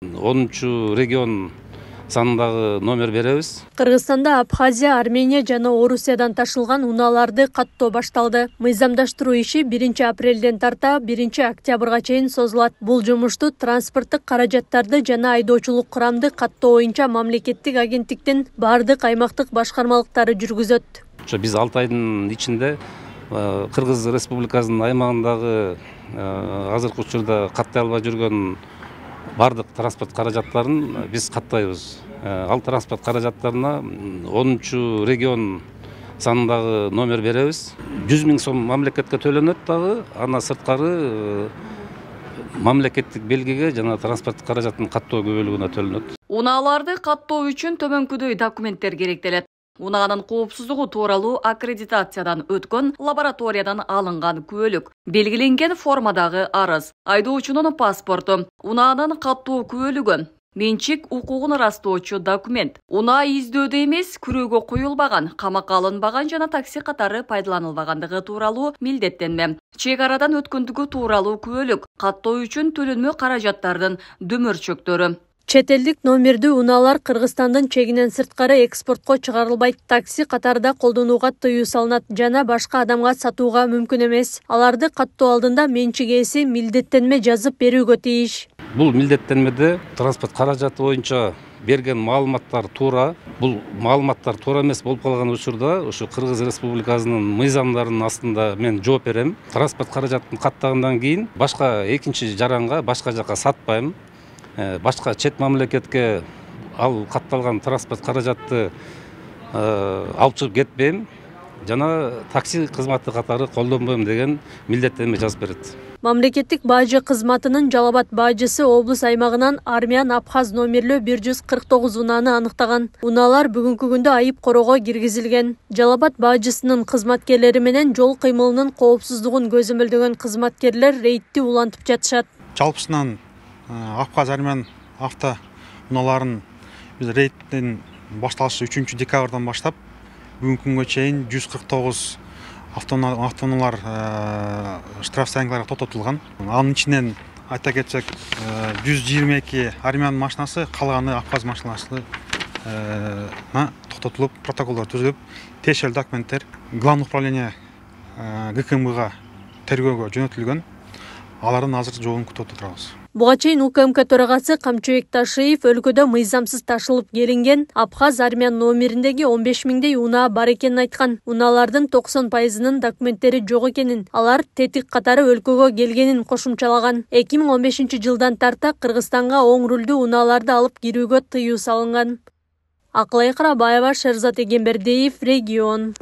10 регион санындагы номер беребиз. Кыргызстанда Абхазия, Армения жана Орусиядан ташылган унааларды каттоо башталды. Мыйзамдаштыруу иши 1 апрелден тарта 1 октябрга чейин созулат. Бул жумушту транспорттук каражаттарды жана айдоочулук курамды каттоо боюнча мамлекеттик агенттиктин бардык аймактык башкармалыктары жүргүзөт. Биз 6 айдын ичинде Кыргыз Республикасынын аймагындагы азыркы учурда каттай албай жүргөн бардык транспорт каражаттарын биз каттайбыз. Ал транспорт каражаттарына 10 регион санындагы номер беребиз. 100 000 сом мамлекетке төлөнөт дагы, ана сырткары мамлекеттик белгиге жана транспорт каражаттын каттоо көбөлүгүнө төлөнөт. Унааларды каттоо үчүн төмөнкүдөй документтер керектелет. Унаанын коопсуздугу тууралуу аккредитациядан өткөн лабораториядан алынган күбөлүк, белгиленген формадагы арыз, айдоочунун паспорту, унаанын каттоо күбөлүгү, менчик укугун ырастоочу документ, унаа издөөдө эмес, күрөөгө коюлбаган, камакка алынбаган жана такси катары пайдаланылбагандыгы тууралуу милдеттенме, чек арадан өткөндүгү тууралуу күбөлүк, каттоо үчүн төлөнмө каражаттардын дөмөрчөктөрү. Чет элдик номердүү унаалар Кыргызстандын чегинен сырткары экспортко чыгарылбайт. Такси катарда колдонууга тыюу салынат жана башка адамга сатууга мүмкүн эмес. Аларды каттоо алдында менчик ээси милдеттенме жазып берүүгө тийиш. Бул милдеттенмеде транспорт каражаты боюнча берген маалыматтар туура. Бул маалыматтар туура эмес болуп калган учурда ушу Кыргыз Республикасынын мыйзамдарынын астында мен жооп берем. Транспорт каражатын каттагандан кийин башка экинчи жаранга, башка жака сатпайм. Башка чет мамлекетке ал катталган транспорт каражатты алып чыгып кетпейм жана такси кызматы катары колдонбойм деген милдеттенме жазып берет. Мамлекеттик бажы кызматынын Жалал-Абад бажысы облус аймагынан Армян Абхаз номерлүү 149 унааны аныктаган. Унаалар бүгүнкү күндө айып короого киргизилген. Жалал-Абад бажысынын кызматкерлери менен жол кыймылынын коопсуздугун көзөмөлдөгөн кызматкерлер рейдти улантып жатышат. Жалпысынан Абхаз Армян авто унааларын биз рейдтен башталышы 3 декабрдан баштап бүгүнкү күнгө чейин 149 автоунаалар штраф санкцияларга тототулган. Анын ичинен айта кетсек 122 армян машинасы, калганы Абхаз машинасы тототулуп, протоколдор түзүлүп, тиешелүү документтер Главное управление ГКМга тергөөгө жөнөтүлгөн. Алардын азыр жообун күтүп отурабыз. Буга чейин УКМК төрагасы Камчыбек Ташиев өлкөдө мыйзамсыз ташылып келинген Абхаз Армян номериндеги 15 000 унаа бар экенин айткан. Унаалардын 90%-нын документтери жок экенин, алар тетик катары өлкөгө келгенин кошумчалаган. 2015 жылдан тарта Кыргызстанга оң рулдүү унааларды алып кирүүгө тыюу салынган. Акылай Карабаева, Шерзат Эгембердиев, Регион.